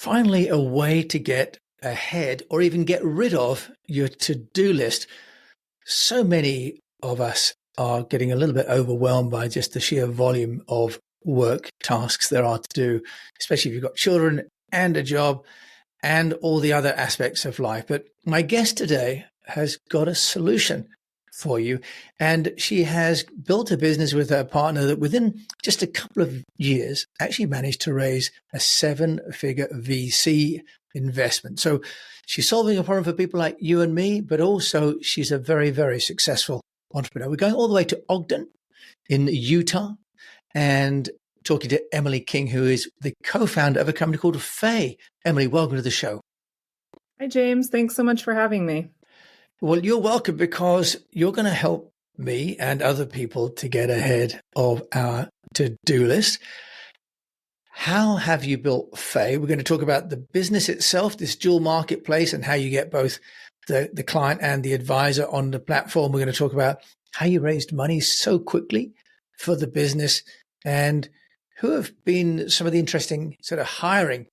finally a way to get ahead or even get rid of your to-do list. So many of us are getting a little bit overwhelmed by just the sheer volume of work tasks there are to do, especially if you've got children and a job and all the other aspects of life. But my guest today has got a solution for you. And she has built a business with her partner that within just a couple of years actually managed to raise a 7-figure VC investment. So she's solving a problem for people like you and me, but also she's a very, very successful entrepreneur. We're going all the way to Ogden in Utah and talking to Emily King, who is the co-founder of a company called Faye. Emily, welcome to the show. Hi, James. Thanks so much for having me. Well, you're welcome, because you're going to help me and other people to get ahead of our to-do list. How have you built Faye? We're going to talk about the business itself, this dual marketplace, and how you get both the client and the advisor on the platform. We're going to talk about how you raised money so quickly for the business and who have been some of the interesting sort of hiring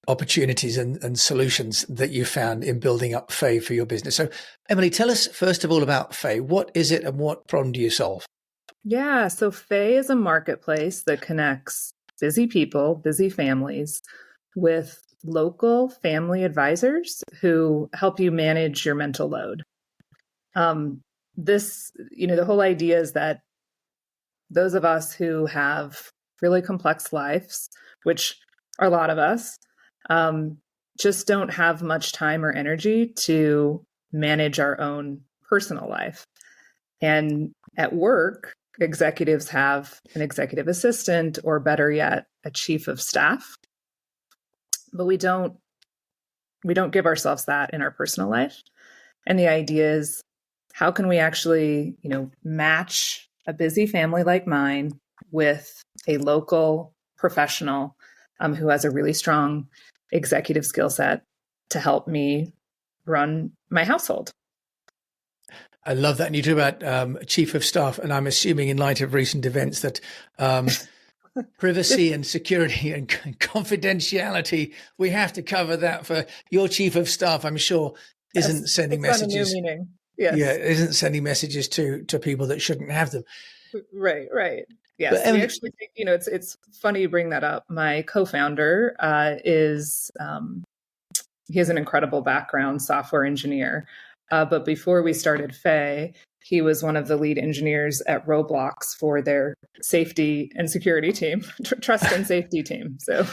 opportunities and solutions that you found in building up Faye for your business. So, Emily, tell us first of all about Faye. What is it and what problem do you solve? Yeah, so Faye is a marketplace that connects busy people, busy families with local family advisors who help you manage your mental load. The whole idea is that those of us who have really complex lives, which are a lot of us, just don't have much time or energy to manage our own personal life. And at work, executives have an executive assistant, or better yet, a chief of staff. But we don't give ourselves that in our personal life. And the idea is, how can we actually, match a busy family like mine with a local professional who has a really strong executive skill set to help me run my household. I love that. And you talk about chief of staff, and I'm assuming in light of recent events that privacy and security and confidentiality, we have to cover that for your chief of staff. I'm sure isn't sending messages. A new meaning. Yes. Yeah, isn't sending messages to people that shouldn't have them. Right. Yes, we actually think, it's funny you bring that up. My co-founder he has an incredible background, software engineer. But before we started Faye, he was one of the lead engineers at Roblox for their safety and security team, trust and safety team. So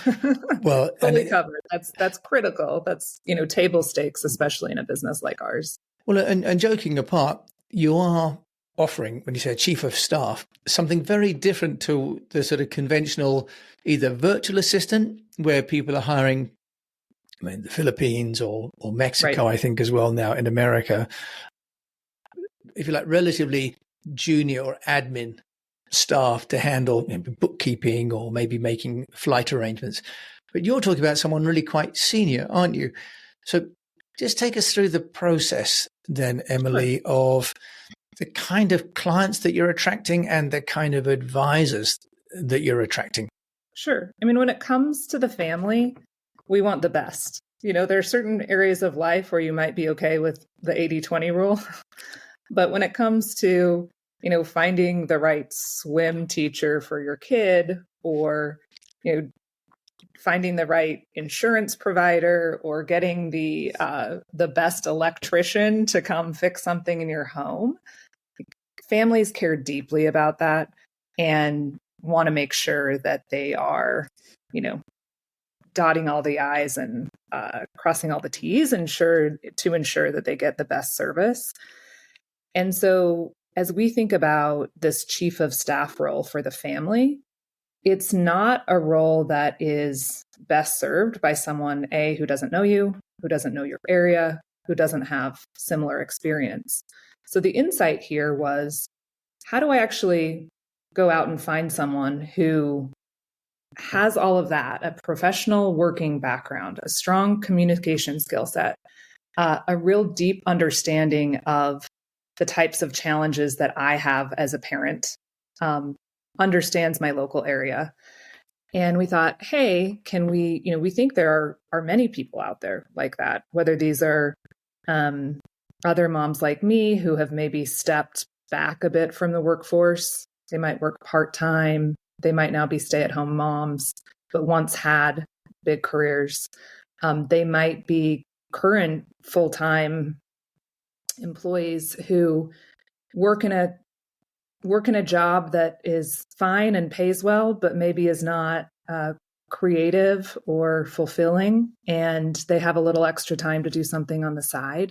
well, fully covered. That's critical. That's, table stakes, especially in a business like ours. Well, and joking apart, you are offering, when you say chief of staff, something very different to the sort of conventional either virtual assistant where people are hiring, the Philippines or Mexico, right. I think as well now in America, if you like, relatively junior or admin staff to handle bookkeeping or maybe making flight arrangements. But you're talking about someone really quite senior, aren't you? So just take us through the process then, Emily, sure, of the kind of clients that you're attracting and the kind of advisors that you're attracting. Sure. When it comes to the family, we want the best. There are certain areas of life where you might be okay with the 80-20 rule. But when it comes to, finding the right swim teacher for your kid, or, finding the right insurance provider, or getting the best electrician to come fix something in your home, families care deeply about that and want to make sure that they are, dotting all the I's and crossing all the T's to ensure that they get the best service. And so as we think about this chief of staff role for the family, it's not a role that is best served by someone, who doesn't know you, who doesn't know your area, who doesn't have similar experience. So the insight here was, how do I actually go out and find someone who has all of that, a professional working background, a strong communication skill set, a real deep understanding of the types of challenges that I have as a parent, understands my local area, And we thought, hey, can we, we think there are many people out there like that, whether these are other moms like me who have maybe stepped back a bit from the workforce. They might work part-time. They might now be stay-at-home moms, but once had big careers. They might be current full-time employees who work in a job that is fine and pays well, but maybe is not creative or fulfilling, and they have a little extra time to do something on the side.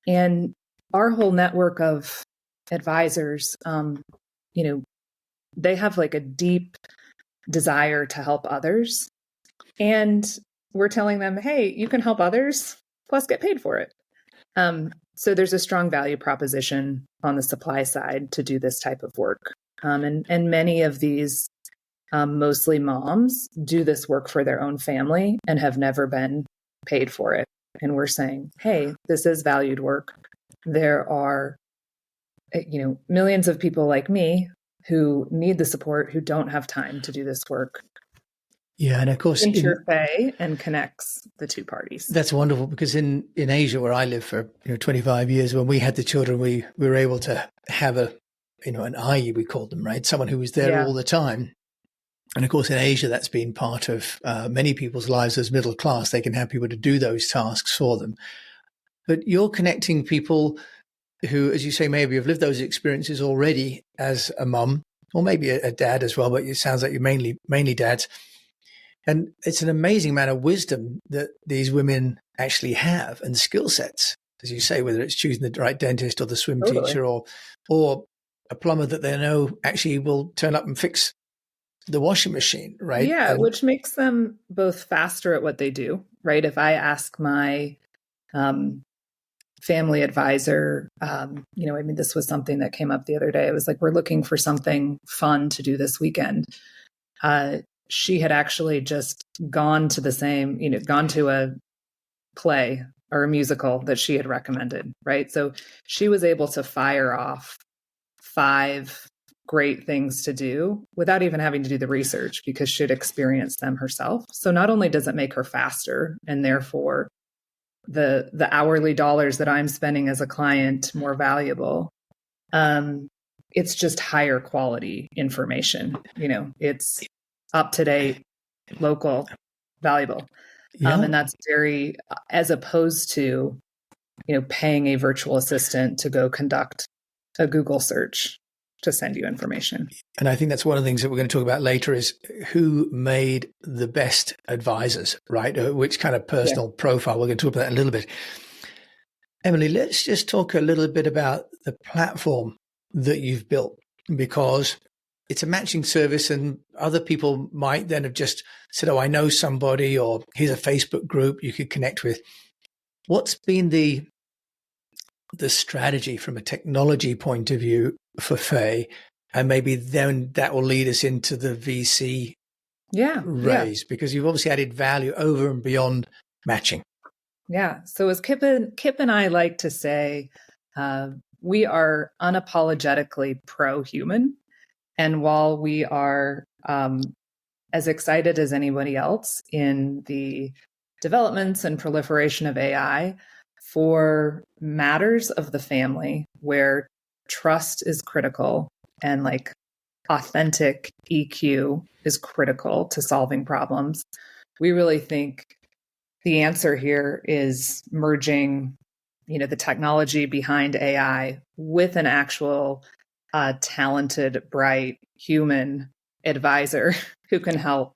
And our whole network of advisors, they have like a deep desire to help others. And we're telling them, hey, you can help others, plus get paid for it. So there's a strong value proposition on the supply side to do this type of work. And many of these, mostly moms, do this work for their own family and have never been paid for it. And we're saying, hey, this is valued work. There are, millions of people like me who need the support, who don't have time to do this work. Yeah, and of course, Faye and connects the two parties. That's wonderful, because in Asia, where I lived for 25 years, when we had the children, we were able to have an YayEe, we called them, right? Someone who was there all the time. And of course, in Asia, that's been part of many people's lives as middle class. They can have people to do those tasks for them. But you're connecting people who, as you say, maybe have lived those experiences already as a mum, or maybe a dad as well, but it sounds like you're mainly dads. And it's an amazing amount of wisdom that these women actually have, and skill sets, as you say, whether it's choosing the right dentist or the swim teacher or a plumber that they know actually will turn up and fix the washing machine, right? Yeah, which makes them both faster at what they do, right? If I ask my family advisor, this was something that came up the other day. It was like, we're looking for something fun to do this weekend. She had actually just gone to a play or a musical that she had recommended, right? So she was able to fire off 5 great things to do without even having to do the research, because she'd experienced them herself. So not only does it make her faster, and therefore the hourly dollars that I'm spending as a client more valuable, it's just higher quality information. It's up to date, local, valuable. And that's very, as opposed to, paying a virtual assistant to go conduct a Google search to send you information. And I think that's one of the things that we're going to talk about later, is who made the best advisors, right? Which kind of personal profile. We're going to talk about that in a little bit. Emily, let's just talk a little bit about the platform that you've built, because it's a matching service, and other people might then have just said, oh, I know somebody, or here's a Facebook group you could connect with. What's been the strategy from a technology point of view for Faye? And maybe then that will lead us into the VC raise, because you've obviously added value over and beyond matching. Yeah. So as Kip and I like to say, we are unapologetically pro-human. And while we are as excited as anybody else in the developments and proliferation of AI, for matters of the family where trust is critical and like authentic EQ is critical to solving problems, we really think the answer here is merging, the technology behind AI with an actual talented, bright human advisor who can help,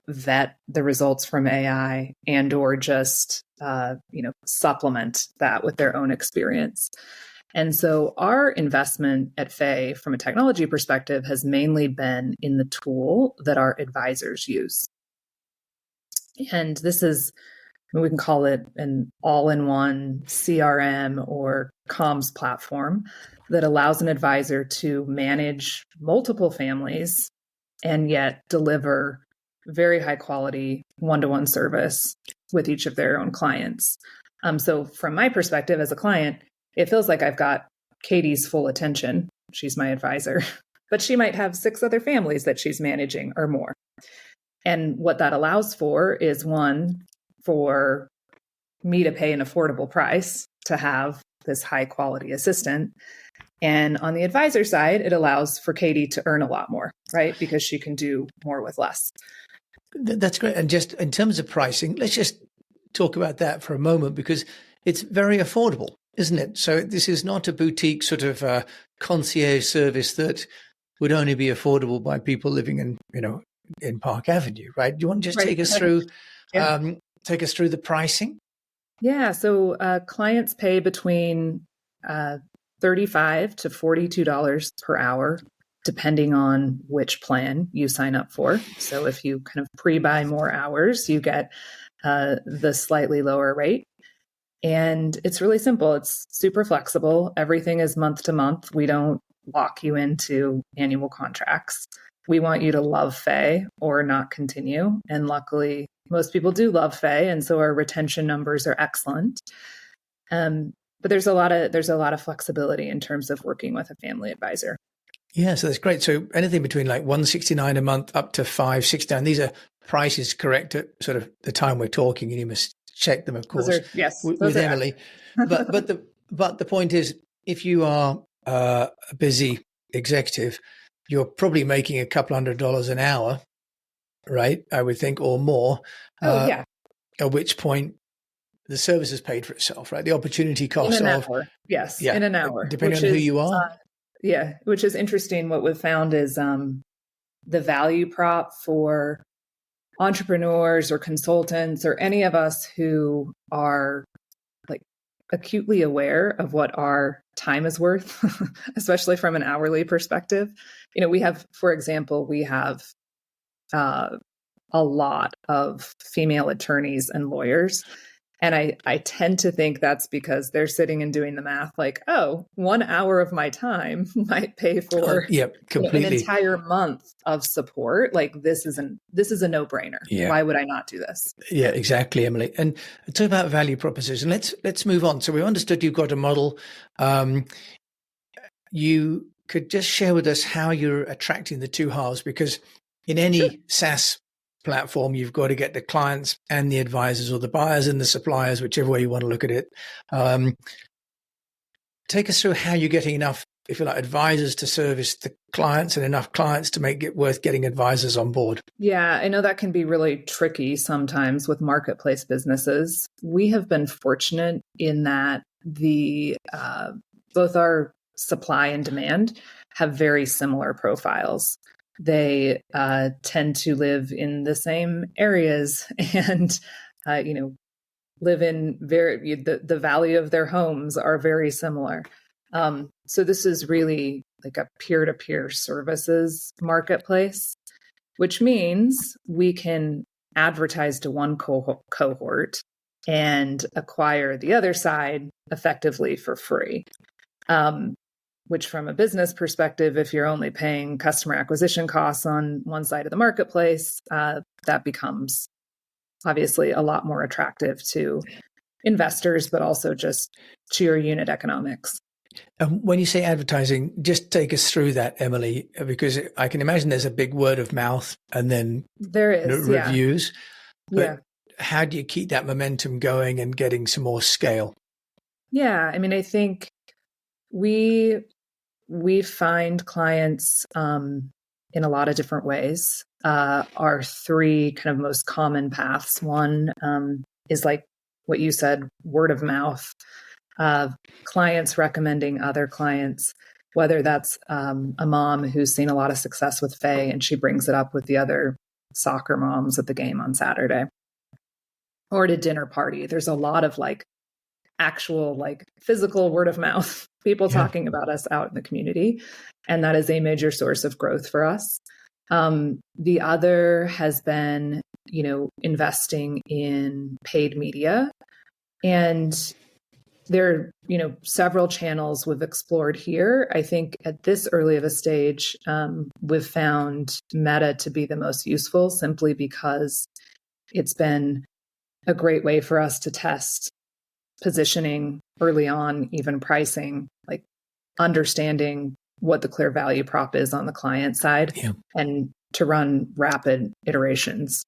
vet the results from AI and or just, supplement that with their own experience. And so our investment at Faye from a technology perspective has mainly been in the tool that our advisors use. And this is, we can call it an all-in-one CRM or comms platform that allows an advisor to manage multiple families and yet deliver very high quality one-to-one service with each of their own clients. So from my perspective as a client, it feels like I've got Katie's full attention. She's my advisor. but she might have 6 other families that she's managing or more. And what that allows for is, one, for me to pay an affordable price to have this high quality assistant. And on the advisor side, it allows for Katie to earn a lot more, right? Because she can do more with less. That's great. And just in terms of pricing, let's just talk about that for a moment, because it's very affordable, isn't it? So this is not a boutique sort of concierge service that would only be affordable by people living in Park Avenue, right? Do you want to just take us through the pricing? Yeah. So clients pay between $35 to $42 per hour, depending on which plan you sign up for. So if you kind of pre-buy more hours, you get the slightly lower rate. And it's really simple. It's super flexible. Everything is month to month. We don't lock you into annual contracts. We want you to love Faye or not continue. And luckily, most people do love Faye, and so our retention numbers are excellent. But there's a lot of flexibility in terms of working with a family advisor. Yeah, so that's great. So anything between like $169 a month up to $569. These are prices correct at sort of the time we're talking, and you must check them, of course, with Emily. but the point is, if you are a busy executive, you're probably making a couple $100 an hour, right? I would think, or more. At which point the service is paid for itself, right? The opportunity cost in an hour, depending on who you are. Which is interesting. What we've found is the value prop for entrepreneurs or consultants or any of us who are like acutely aware of what our time is worth, especially from an hourly perspective. We have a lot of female attorneys and lawyers. And I tend to think that's because they're sitting and doing the math like, 1 hour of my time might pay for an entire month of support. Like this is a no-brainer. Yeah. Why would I not do this? Yeah, exactly, Emily. And talk about value proposition. Let's move on. So we understood you've got a model. You could just share with us how you're attracting the two halves, because in any SaaS platform, you've got to get the clients and the advisors, or the buyers and the suppliers, whichever way you want to look at it. Take us through how you're getting enough, if you like, advisors to service the clients and enough clients to make it worth getting advisors on board. Yeah, I know that can be really tricky sometimes with marketplace businesses. We have been fortunate in that both our supply and demand have very similar profiles. They tend to live in the same areas and, live in the value of their homes are very similar. So this is really like a peer-to-peer services marketplace, which means we can advertise to one cohort and acquire the other side effectively for free. Which from a business perspective, if you're only paying customer acquisition costs on one side of the marketplace, that becomes obviously a lot more attractive to investors, but also just to your unit economics. When you say advertising, just take us through that, Emily, because I can imagine there's a big word of mouth and then there is reviews. But how do you keep that momentum going and getting some more scale? Yeah, I mean, I think we find clients in a lot of different ways. Our 3 kind of most common paths. One is like what you said, word of mouth, clients recommending other clients, whether that's a mom who's seen a lot of success with Faye and she brings it up with the other soccer moms at the game on Saturday, or at a dinner party. There's a lot of actual physical word of mouth, people talking about us out in the community. And that is a major source of growth for us. The other has been, investing in paid media. And there are, several channels we've explored here. I think at this early of a stage, we've found Meta to be the most useful, simply because it's been a great way for us to test positioning early on, even pricing, understanding what the clear value prop is on the client side, and to run rapid iterations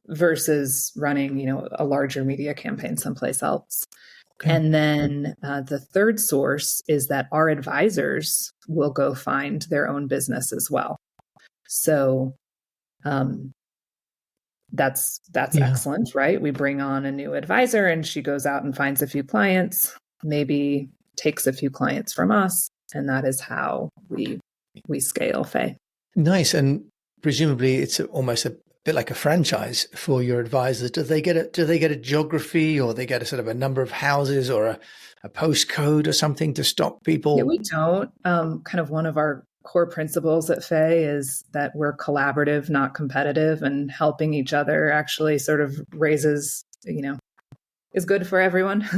versus running, a larger media campaign someplace else. Okay. And then the third source is that our advisors will go find their own business as well. So that's excellent, right? We bring on a new advisor and she goes out and finds a few clients, maybe takes a few clients from us, and that is how we scale, Faye. Nice. And presumably it's almost a bit like a franchise for your advisors. Do they get a geography, or they get a sort of a number of houses or a postcode or something to stop people? Yeah, we don't. Kind of one of our core principles at Faye is that we're collaborative, not competitive, and helping each other actually sort of raises, is good for everyone.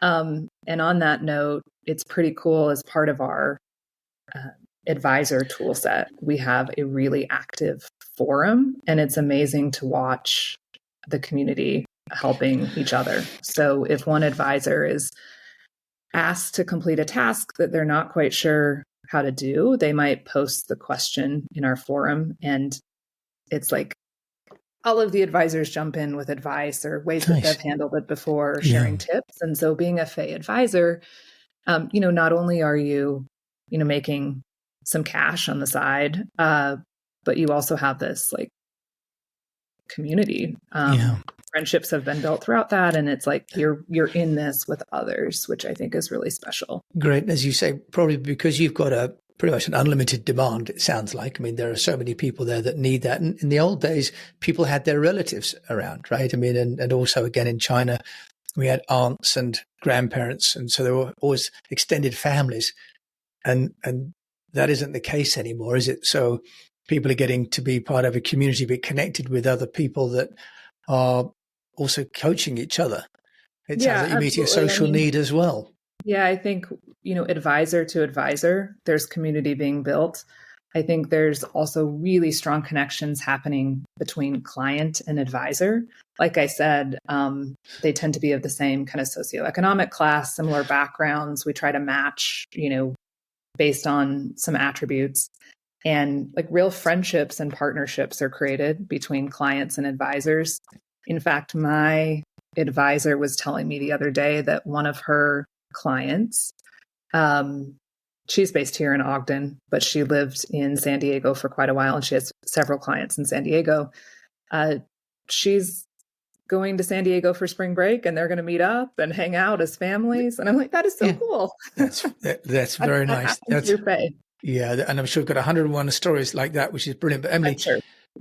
And on that note, it's pretty cool. As part of our advisor tool set, we have a really active forum, and it's amazing to watch the community helping each other. So if one advisor is asked to complete a task that they're not quite sure how to do, they might post the question in our forum, and it's like all of the advisors jump in with advice or ways that they've handled it before, sharing tips. And so being a Faye advisor, not only are you, making some cash on the side, but you also have this like community. Friendships have been built throughout that. And it's like, you're in this with others, which I think is really special. Great. As you say, probably because you've got pretty much an unlimited demand, it sounds like. I mean, there are so many people there that need that. And in the old days, people had their relatives around, right? I mean, and also again in China, we had aunts and grandparents. And so there were always extended families. And that isn't the case anymore, is it? So people are getting to be part of a community, but connected with other people that are also coaching each other. It sounds like you're meeting a social need as well. Yeah, I think, advisor to advisor, there's community being built. I think there's also really strong connections happening between client and advisor. Like I said, they tend to be of the same kind of socioeconomic class, similar backgrounds. We try to match, based on some attributes, and like real friendships and partnerships are created between clients and advisors. In fact, my advisor was telling me the other day that one of her clients, she's based here in Ogden, but she lived in San Diego for quite a while, and she has several clients in San Diego. She's going to San Diego for spring break, and they're going to meet up and hang out as families. And I'm like, that is so cool. That's very nice. That's Faye. Yeah, and I'm sure we've got 101 stories like that, which is brilliant. But Emily,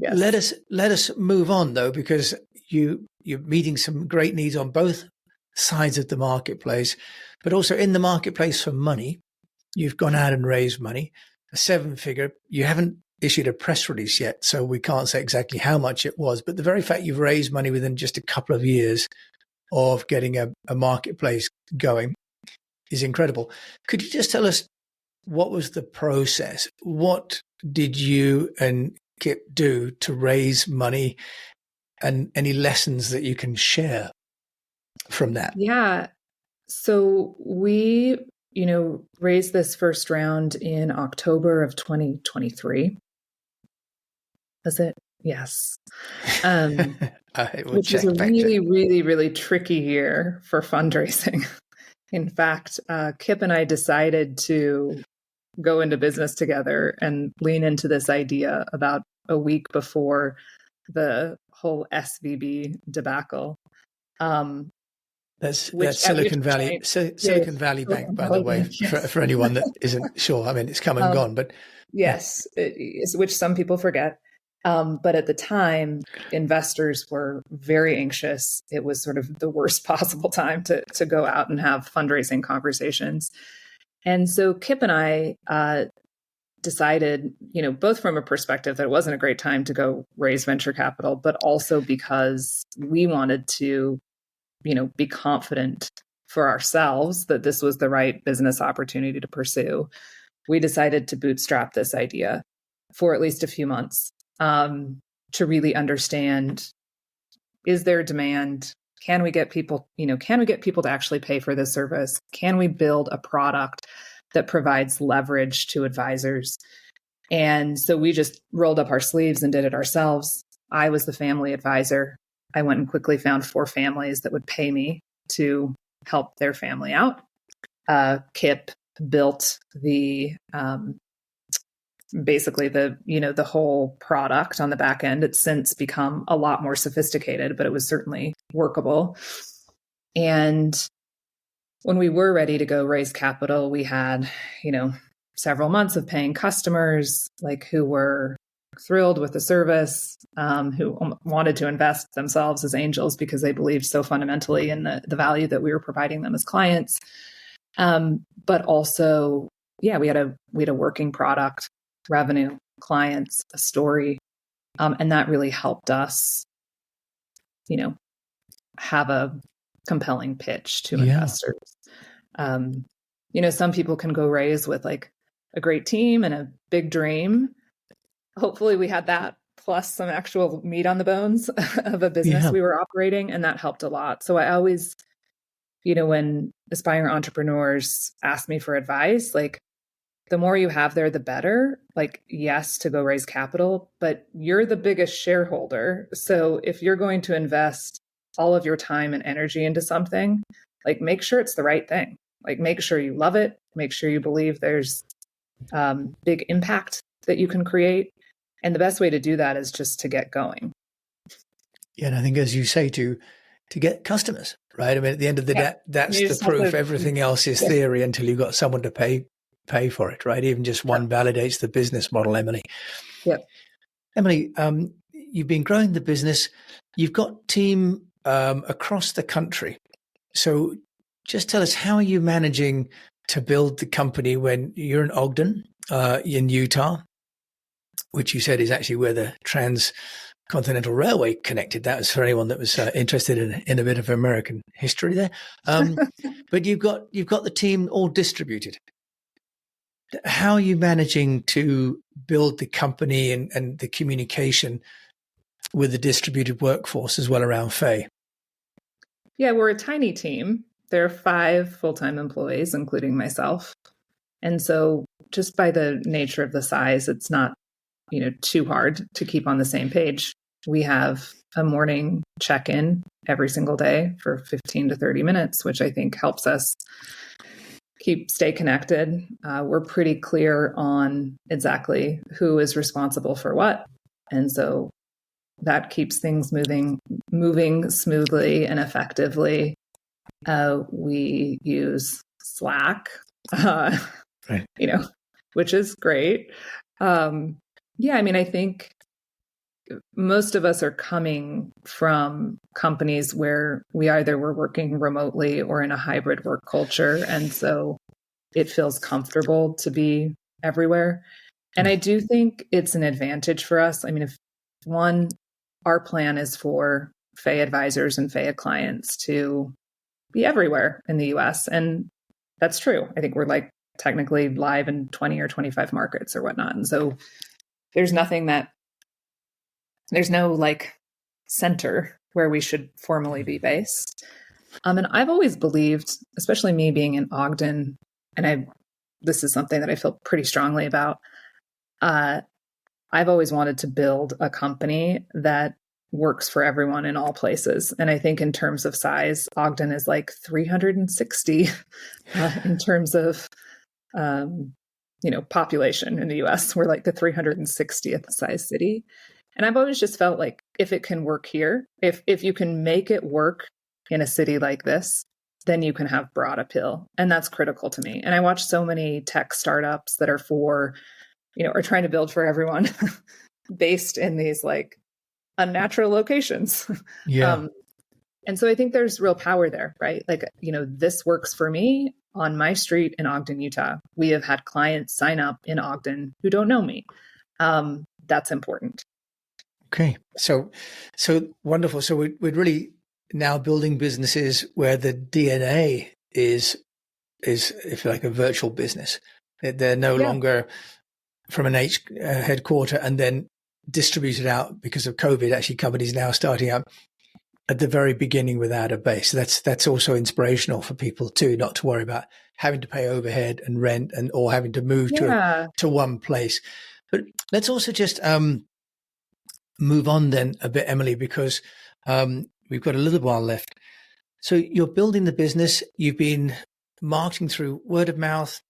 let us move on though, because you're meeting some great needs on both sides of the marketplace, but also in the marketplace for money. You've gone out and raised money, a 7-figure. You haven't issued a press release yet, so we can't say exactly how much it was. But the very fact you've raised money within just a couple of years of getting a marketplace going is incredible. Could you just tell us, what was the process? What did you and Kip do to raise money, and any lessons that you can share from that? Yeah. So we, raised this first round in October of 2023. Was it? Yes. Which was a really, really, really tricky year for fundraising. In fact, Kip and I decided to go into business together and lean into this idea about a week before the whole SVB debacle. That's Silicon Valley Bank, by the way, for anyone that isn't sure. I mean, it's come and gone, but yes, which some people forget. But at the time, investors were very anxious. It was sort of the worst possible time to go out and have fundraising conversations. And so Kip and I decided, both from a perspective that it wasn't a great time to go raise venture capital, but also because we wanted to, be confident for ourselves that this was the right business opportunity to pursue. We decided to bootstrap this idea for at least a few months to really understand, is there demand? Can we get people, to actually pay for this service? Can we build a product that provides leverage to advisors. And so we just rolled up our sleeves and did it ourselves. I was the family advisor. I went and quickly found 4 families that would pay me to help their family out. Kip built the basically the whole product on the back end. It's since become a lot more sophisticated, but it was certainly workable. And when we were ready to go raise capital, we had, several months of paying customers, like who were thrilled with the service, who wanted to invest themselves as angels because they believed so fundamentally in the value that we were providing them as clients. But also, we had a working product, revenue, clients, a story. And that really helped us, have a compelling pitch to investors. Some people can go raise with like a great team and a big dream. Hopefully we had that plus some actual meat on the bones of a business we were operating, and that helped a lot. So I always, when aspiring entrepreneurs ask me for advice, like the more you have there, the better. Like, yes, to go raise capital, but you're the biggest shareholder. So if you're going to invest all of your time and energy into something, like make sure it's the right thing. Like make sure you love it. Make sure you believe there's big impact that you can create. And the best way to do that is just to get going. Yeah, and I think, as you say, to get customers, right? I mean, at the end of the day, that's the proof. Everything else is theory until you've got someone to pay for it, right? Even just one validates the business model, Emily. Yeah. Emily, you've been growing the business. You've got team across the country. So just tell us, how are you managing to build the company when you're in Ogden, in Utah, which you said is actually where the Transcontinental Railway connected. That was for anyone that was interested in a bit of American history there. But you've got the team all distributed. How are you managing to build the company and the communication with the distributed workforce as well around Faye? Yeah, we're a tiny team. There are 5 full-time employees, including myself. And so just by the nature of the size, it's not, too hard to keep on the same page. We have a morning check-in every single day for 15 to 30 minutes, which I think helps us stay connected. We're pretty clear on exactly who is responsible for what. And so that keeps things moving smoothly and effectively. We use Slack, right. Which is great. I think most of us are coming from companies where we either were working remotely or in a hybrid work culture. And so it feels comfortable to be everywhere. And I do think it's an advantage for us. I mean, our plan is for Faye advisors and Faye clients to be everywhere in the US. And that's true. I think we're like technically live in 20 or 25 markets or whatnot. And so there's no like center where we should formally be based. And I've always believed, especially me being in Ogden, and this is something that I feel pretty strongly about. I've always wanted to build a company that works for everyone in all places. And I think in terms of size, Ogden is like 360 in terms of, population in the US. We're like the 360th size city. And I've always just felt like if it can work here, if you can make it work in a city like this, then you can have broad appeal. And that's critical to me. And I watch so many tech startups that are are trying to build for everyone based in these like unnatural locations. Yeah. And so I think there's real power there, right? Like, this works for me on my street in Ogden, Utah. We have had clients sign up in Ogden who don't know me. That's important. Okay. So wonderful. So we're really now building businesses where the DNA is if you like a virtual business. They're no longer from an headquarter and then distributed out because of COVID. Actually, companies now starting out at the very beginning without a base. That's also inspirational for people too, not to worry about having to pay overhead and rent or having to move to one place. But let's also just move on then a bit, Emily, because we've got a little while left. So you're building the business. You've been marketing through word of mouth,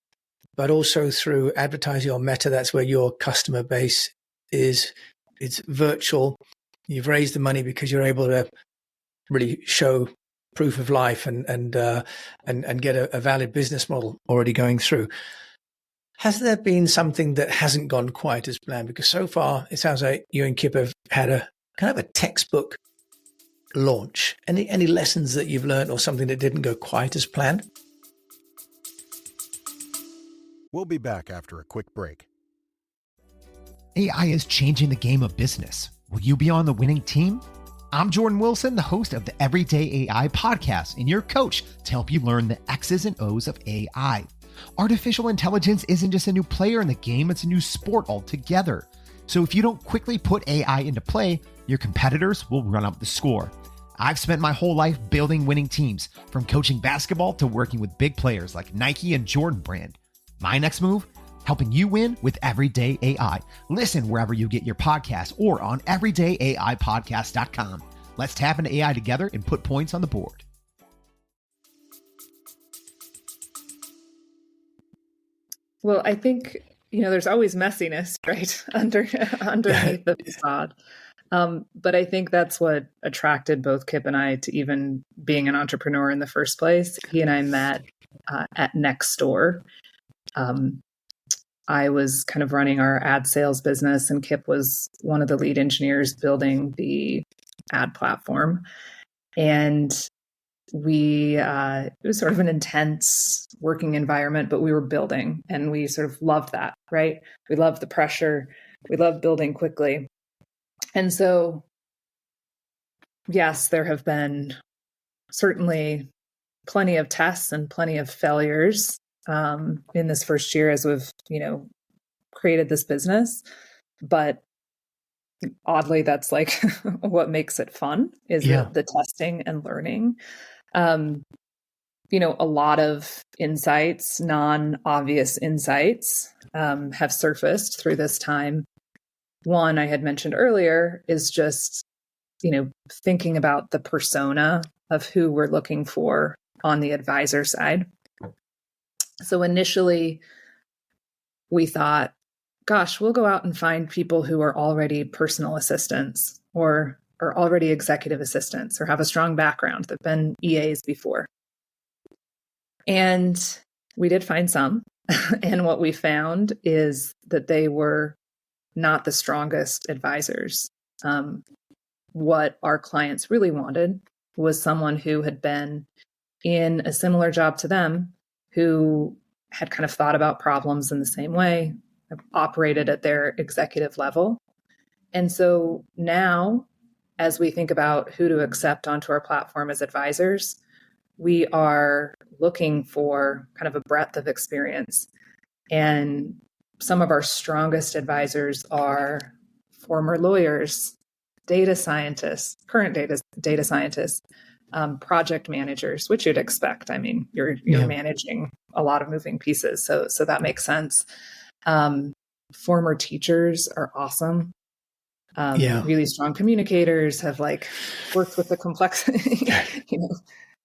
but also through advertising on Meta. That's where your customer base is. It's virtual. You've raised the money because you're able to really show proof of life and get a valid business model already going through. Has there been something that hasn't gone quite as planned? Because so far it sounds like you and Kip have had a kind of a textbook launch. Any lessons that you've learned or something that didn't go quite as planned? We'll be back after a quick break. AI is changing the game of business. Will you be on the winning team? I'm Jordan Wilson, the host of the Everyday AI podcast, and your coach to help you learn the X's and O's of AI. Artificial intelligence isn't just a new player in the game, it's a new sport altogether. So if you don't quickly put AI into play, your competitors will run up the score. I've spent my whole life building winning teams, from coaching basketball to working with big players like Nike and Jordan Brand. My next move? Helping you win with Everyday AI. Listen wherever you get your podcasts or on everydayaipodcast.com. Let's tap into AI together and put points on the board. Well, I think, there's always messiness, right, underneath the facade. But I think that's what attracted both Kip and I to even being an entrepreneur in the first place. He and I met at Nextdoor. I was kind of running our ad sales business, and Kip was one of the lead engineers building the ad platform. And it was sort of an intense working environment, but we were building, and we sort of loved that, right? We loved the pressure. We loved building quickly. And so, yes, there have been certainly plenty of tests and plenty of failures in this first year as we've, created this business. But oddly, that's like what makes it fun is the testing and learning. A lot of insights, non-obvious insights, have surfaced through this time. One I had mentioned earlier is just, thinking about the persona of who we're looking for on the advisor side. So initially we thought, gosh, we'll go out and find people who are already personal assistants or are already executive assistants or have a strong background, that've been EAs before. And we did find some. And what we found is that they were not the strongest advisors. What our clients really wanted was someone who had been in a similar job to them, who had kind of thought about problems in the same way, operated at their executive level. And so now, as we think about who to accept onto our platform as advisors, we are looking for kind of a breadth of experience. And some of our strongest advisors are former lawyers, data scientists, current data scientists, project managers, which you'd expect. I mean, you're managing a lot of moving pieces, so that makes sense. Former teachers are awesome. Really strong communicators, have worked with the complexity,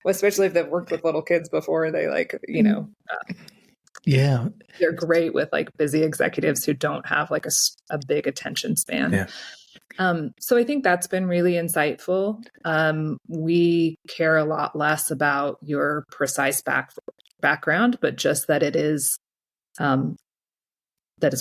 especially if they've worked with little kids before. They they're great with busy executives who don't have a big attention span. Yeah. So I think that's been really insightful. We care a lot less about your precise background, but just that it is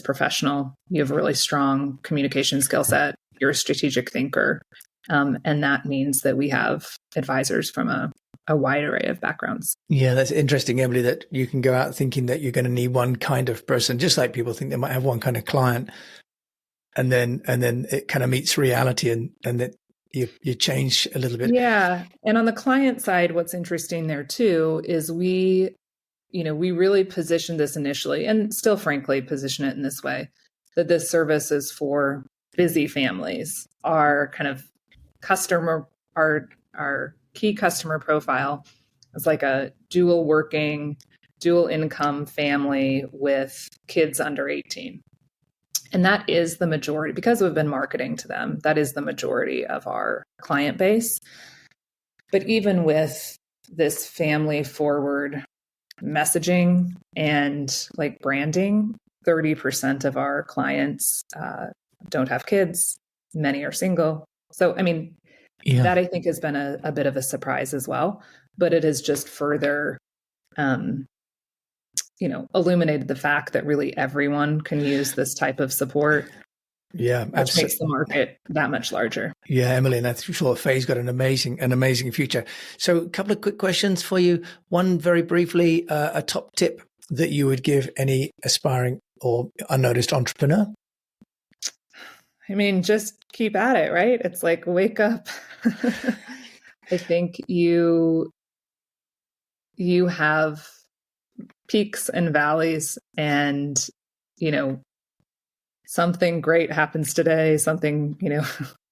professional. You have a really strong communication skill set. You're a strategic thinker. And that means that we have advisors from a wide array of backgrounds. Yeah, that's interesting, Emily, that you can go out thinking that you're going to need one kind of person, just like people think they might have one kind of client. And then it kind of meets reality and that you change a little bit. Yeah. And on the client side, what's interesting there too is we really positioned this initially, and still frankly position it in this way, that this service is for busy families. Our kind of our our key customer profile is like a dual working, dual income family with kids under 18. And that is the majority, because we've been marketing to them, that is the majority of our client base. But even with this family forward messaging and like branding, 30% of our clients don't have kids. Many are single. So, I mean, that I think has been a bit of a surprise as well, but it has just further, illuminated the fact that really everyone can use this type of support. Yeah, which makes the market that much larger. Yeah, Emily, and I'm sure Faye's got an amazing future. So a couple of quick questions for you. One, very briefly, a top tip that you would give any aspiring or unnoticed entrepreneur? I mean, just keep at it, right? It's like, wake up. I think you have peaks and valleys, and, something great happens today, something,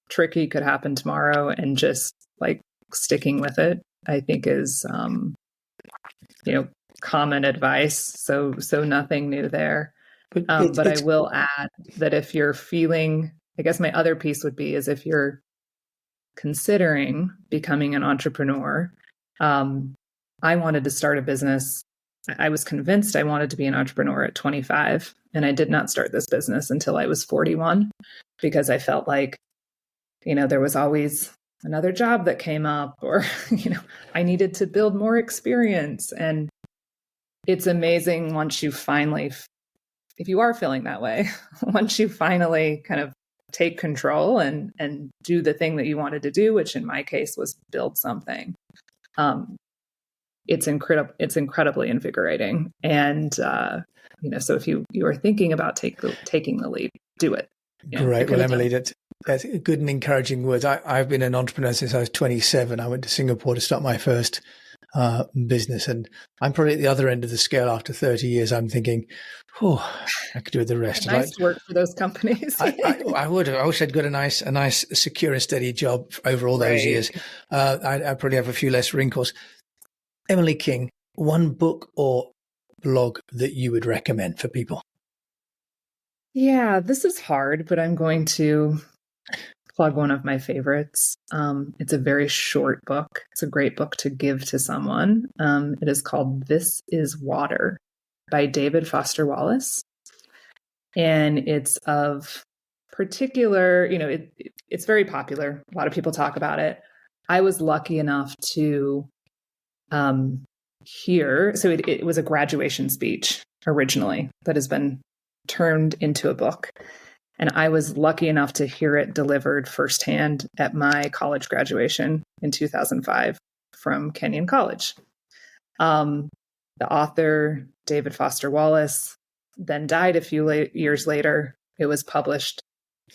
tricky could happen tomorrow, and just like sticking with it, I think is, common advice. So nothing new there. But I will add that if you're feeling, I guess my other piece would be is if you're considering becoming an entrepreneur, I wanted to start a business. I was convinced I wanted to be an entrepreneur at 25, and I did not start this business until I was 41, because I felt like, there was always another job that came up, or, I needed to build more experience. And it's amazing once you finally, if you are feeling that way, once you finally kind of take control and do the thing that you wanted to do, which in my case was build something. It's incredibly invigorating. And, so if you are thinking about taking the leap, do it. Great. Well, Emily, that's good and encouraging words. I've been an entrepreneur since I was 27. I went to Singapore to start my first business, and I'm probably at the other end of the scale. After 30 years, I'm thinking, I could do the rest. Nice work for those companies. I would. I wish I'd got a nice, secure and steady job over all those years. I'd probably have a few less wrinkles. Emily King, one book or blog that you would recommend for people? Yeah, this is hard, but I'm going to plug one of my favorites. It's a very short book. It's a great book to give to someone. It is called This is Water by David Foster Wallace. And it's of particular, it's very popular. A lot of people talk about it. I was lucky enough to hear, so it was a graduation speech originally that has been turned into a book. And I was lucky enough to hear it delivered firsthand at my college graduation in 2005 from Kenyon College. The author, David Foster Wallace, then died a few years later. It was published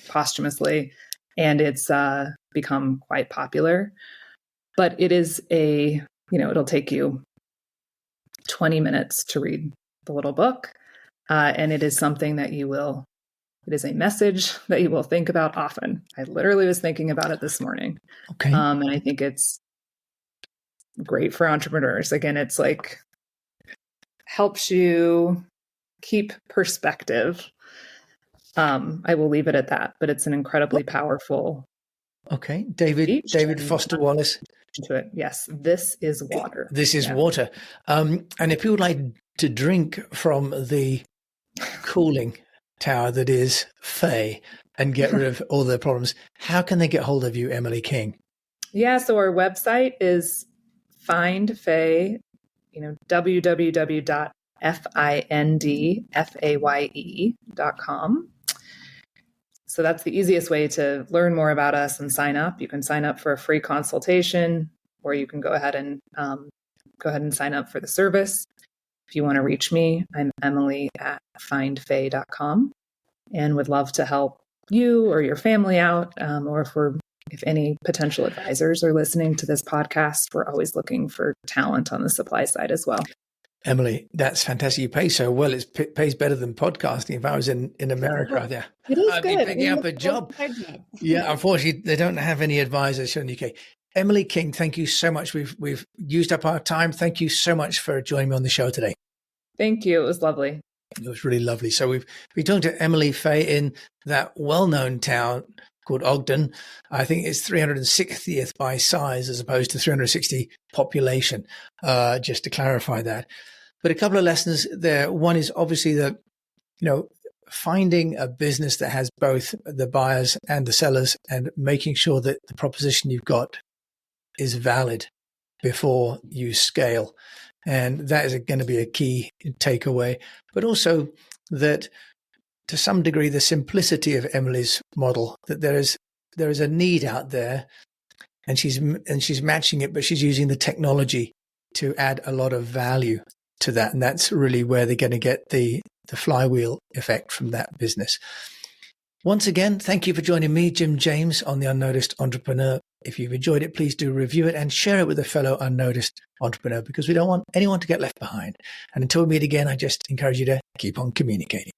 posthumously, and it's become quite popular. But it is it'll take you 20 minutes to read the little book. And it is something that it is a message that you will think about often. I literally was thinking about it this morning. Okay. And I think it's great for entrepreneurs. Again, it's like helps you keep perspective. I will leave it at that, but it's an incredibly powerful. Okay. David Foster Wallace. To it. Yes. This is water. This is water. And if you would like to drink from the cooling tower that is Faye and get rid of all their problems, how can they get hold of you, Emily King? Yeah. So our website is Find Faye, www.findfaye.com. So that's the easiest way to learn more about us and sign up. You can sign up for a free consultation, or you can go ahead and sign up for the service. If you want to reach me, I'm Emily at findfaye.com, and would love to help you or your family out. Or if any potential advisors are listening to this podcast, we're always looking for talent on the supply side as well. Emily, that's fantastic. You pay so well. It pays better than podcasting. If I was in America, it is I'd good. be picking up a job. Yeah, unfortunately, they don't have any advisors in the UK. Emily King, thank you so much. We've used up our time. Thank you so much for joining me on the show today. Thank you. It was lovely. It was really lovely. So we talked to Emily Faye in that well-known town called Ogden. I think it's 360th by size as opposed to 360 population, just to clarify that. But a couple of lessons there. One is obviously that, finding a business that has both the buyers and the sellers and making sure that the proposition you've got is valid before you scale. And that is going to be a key takeaway. But also that to some degree, the simplicity of Emily's model, that there is a need out there and she's matching it, but she's using the technology to add a lot of value to that. And that's really where they're going to get the flywheel effect from that business. Once again, thank you for joining me, Jim James, on The Unnoticed Entrepreneur. If you've enjoyed it, please do review it and share it with a fellow unnoticed entrepreneur, because we don't want anyone to get left behind. And until we meet again, I just encourage you to keep on communicating.